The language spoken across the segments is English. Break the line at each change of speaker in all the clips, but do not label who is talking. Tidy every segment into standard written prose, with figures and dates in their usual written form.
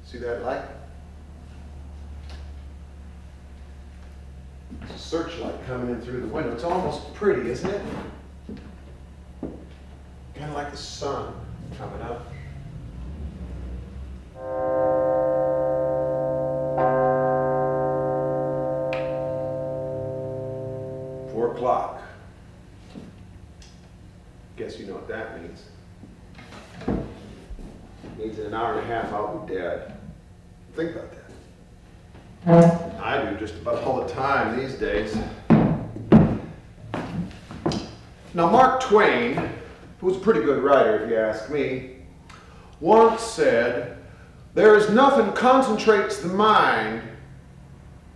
See that light? It's a searchlight coming in through the window. It's almost pretty, isn't it? Kind of like the sun coming up. O'clock. Guess you know what that means. It means in an hour and a half I'll be dead. Think about that. I do just about all the time these days. Now Mark Twain, who was a pretty good writer if you ask me, once said, "There is nothing concentrates the mind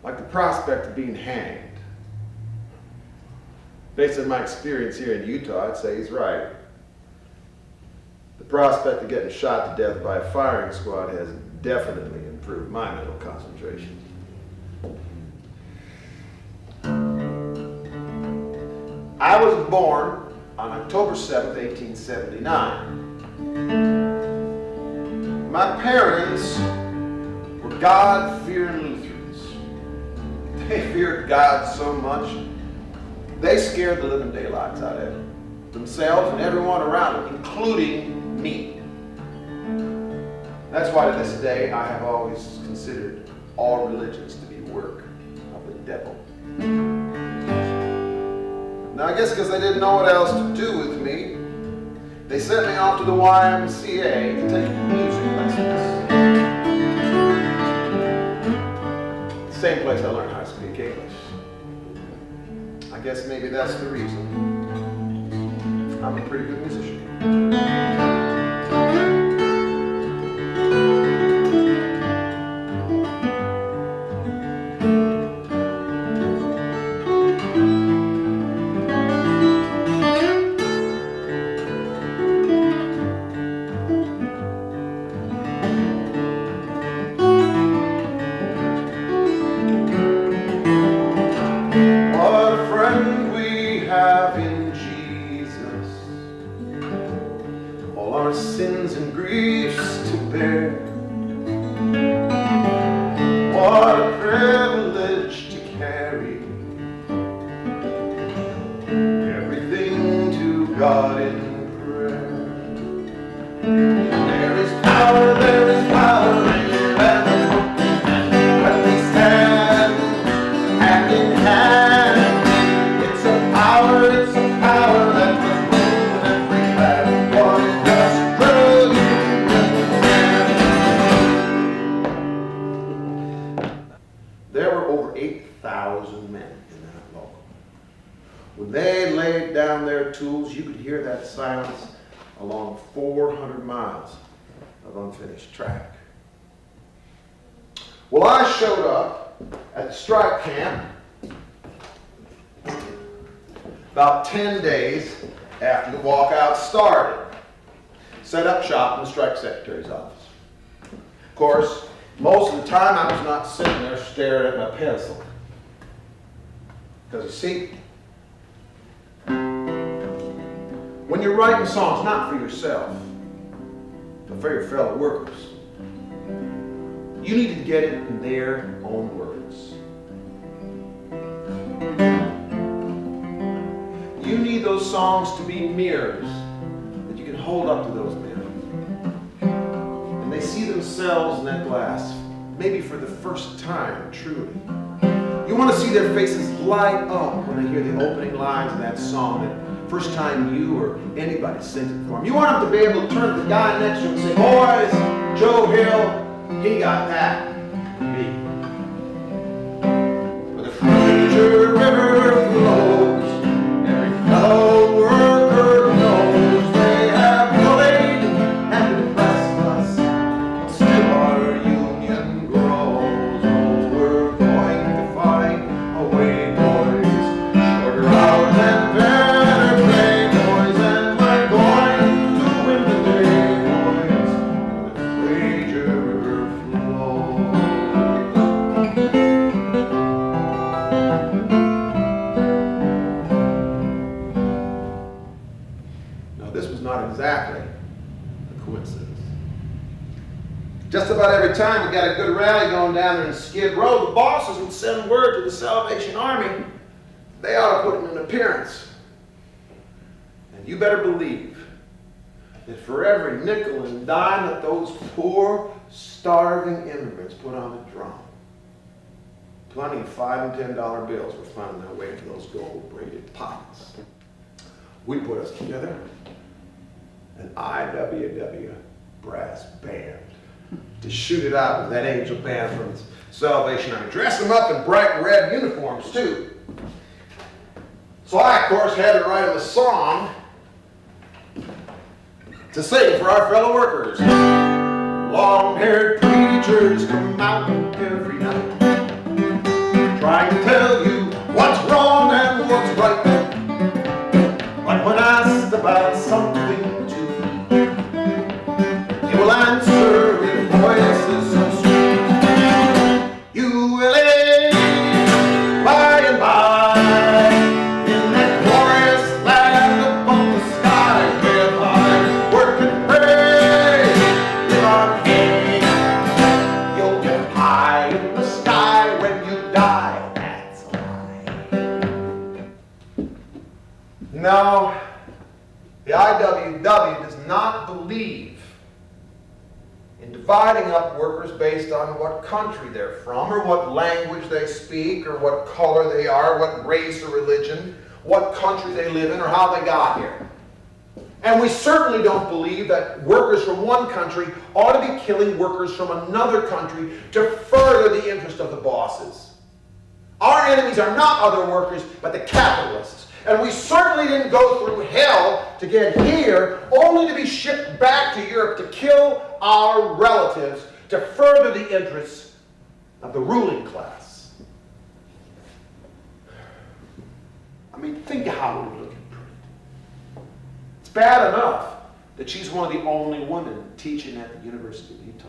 like the prospect of being hanged." Based on my experience here in Utah, I'd say he's right. The prospect of getting shot to death by a firing squad has definitely improved my mental concentration. I was born on October 7th, 1879. My parents were God-fearing Lutherans. They feared God so much, they scared the living daylights out of themselves and everyone around them, including me. That's why to this day I have always considered all religions to be work of the devil. Now I guess because they didn't know what else to do with me, they sent me off to the YMCA to take music lessons. The same place I learned how to speak English. I guess maybe that's the reason I'm a pretty good musician. Sins and griefs to bear. What a privilege to carry everything to God in prayer. There is power in heaven when we stand hand in hand. It's a power that must move every hand. There were over 8,000 men in that local. When they laid down their tools, you could hear that silence along 400 miles of unfinished track. Well, I showed up at the strike camp about 10 days after the walkout started. Set up shop in the strike secretary's office. Of course, most of the time I was not sitting there staring at my pencil. Because you see, when you're writing songs, not for yourself, but for your fellow workers, you need to get it in their own words. You need those songs to be mirrors that you can hold up to those men. They see themselves in that glass, maybe for the first time, truly. You want to see their faces light up when they hear the opening lines of that song, that first time you or anybody sings it for them. You want them to be able to turn to the guy next to them and say, "Boys, Joe Hill, he got that beat." Where the Fraser River flows, every fellow worker knows they have bullied and depressed us. Our union grows. Oh, we're going to find a way, boys. Shorter hours and better pay, boys. And we're going to win the day, boys. The Fraser River flows. Just about every time we got a good rally going down there in Skid Row, the bosses would send word to the Salvation Army they ought to put in an appearance. And you better believe that for every nickel and dime that those poor, starving immigrants put on the drum, plenty of $5 and $10 bills were finding their way into those gold-braided pockets. We put us together an IWW brass band to shoot it out with that angel band from the Salvation Army. Dress them up in bright red uniforms, too. So I, of course, had to write them a song to sing for our fellow workers. Long-haired preachers come out every night, trying to tell you what's wrong and what's right. But when asked about something to eat, they will answer with voices so sweet. You will eat by and by in that glorious land above the sky, where I work and pray in our King. You'll get high in the sky when you die. That's a lie. No, the IWW does not believe in dividing up workers based on what country they're from, or what language they speak, or what color they are, what race or religion, what country they live in, or how they got here. And we certainly don't believe that workers from one country ought to be killing workers from another country to further the interest of the bosses. Our enemies are not other workers, but the capitalists. And we certainly didn't go through hell to get here, only to be shipped back to Europe to kill our relatives to further the interests of the ruling class. I mean, think of how we're looking pretty. It's bad enough that she's one of the only women teaching at the University of Utah.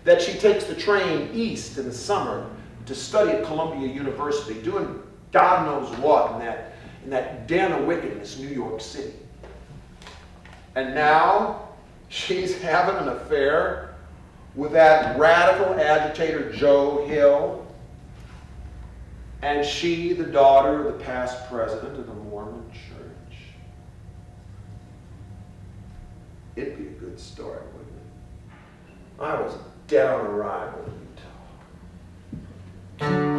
That she takes the train east in the summer to study at Columbia University, doing God knows what in that den of wickedness, New York City. And now she's having an affair with that radical agitator Joe Hill, and she, the daughter of the past president of the Mormon Church. It'd be a good story, wouldn't it? I was dead on arrival in Utah.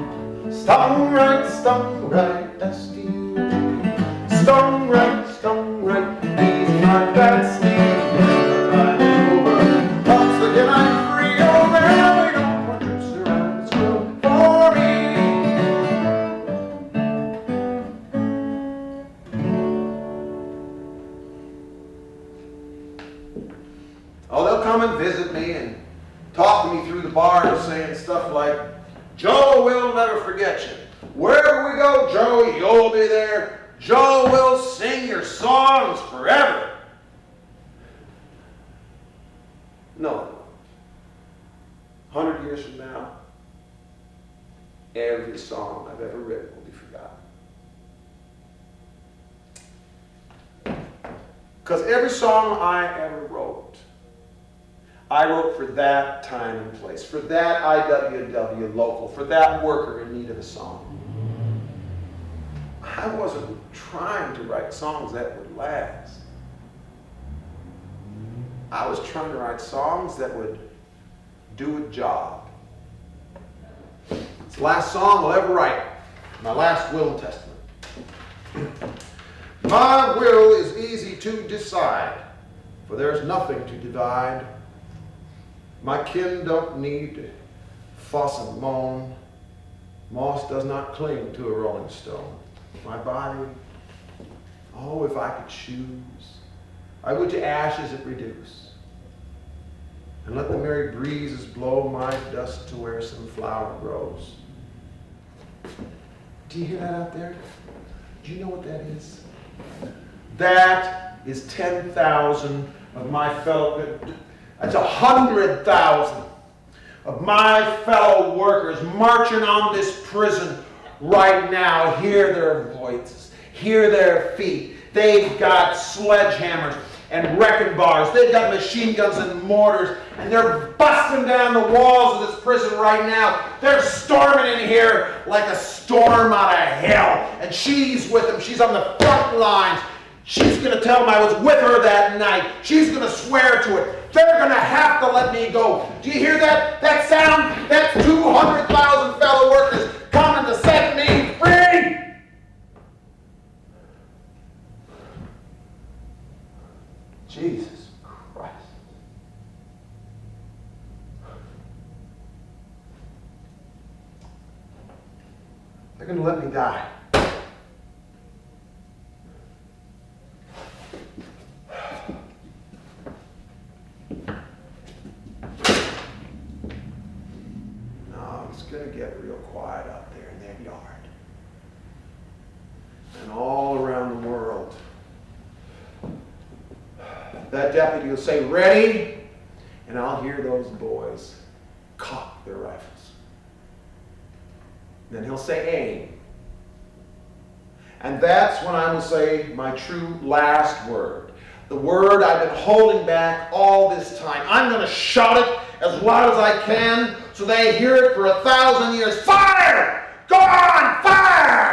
Stung right, Dusty. Stung right, he's my bad Steve. I'm over. Once again I'm free, oh man, we don't want to surround this world for me. Oh, they'll come and visit me and talk to me through the bars, saying stuff like, Joe will never forget you. Wherever we go, Joe, you'll be there. Joe will sing your songs forever. No. 100 years from now, every song I've ever written will be forgotten. Because every song I ever wrote, I wrote for that time and place, for that IWW local, for that worker in need of a song. I wasn't trying to write songs that would last. I was trying to write songs that would do a job. It's the last song I'll ever write, my last will and testament. My will is easy to decide, for there's nothing to divide. My kin don't need fuss and moan. Moss does not cling to a rolling stone. My body, oh, if I could choose, I would to ashes it reduce, and let the merry breezes blow my dust to where some flower grows. Do you hear that out there? Do you know what that is? That is 10,000 of my fellow, that's 100,000 of my fellow workers marching on this prison right now. Hear their voices, hear their feet. They've got sledgehammers and wrecking bars. They've got machine guns and mortars, and they're busting down the walls of this prison right now. They're storming in here like a storm out of hell. And she's with them. She's on the front lines. She's going to tell them I was with her that night. She's going to swear to it. They're going to have to let me go. Do you hear that? That sound? That's 200,000 fellow workers coming to set me free. Jesus Christ. They're going to let me die. No, it's going to get real quiet out there in that yard. And all around the world. That deputy will say, ready? And I'll hear those boys cock their rifles. Then he'll say, aim. And that's when I will say my true last word. The word I've been holding back all this time. I'm going to shout it as loud as I can so they hear it for 1,000 years. Fire! Go on! Fire!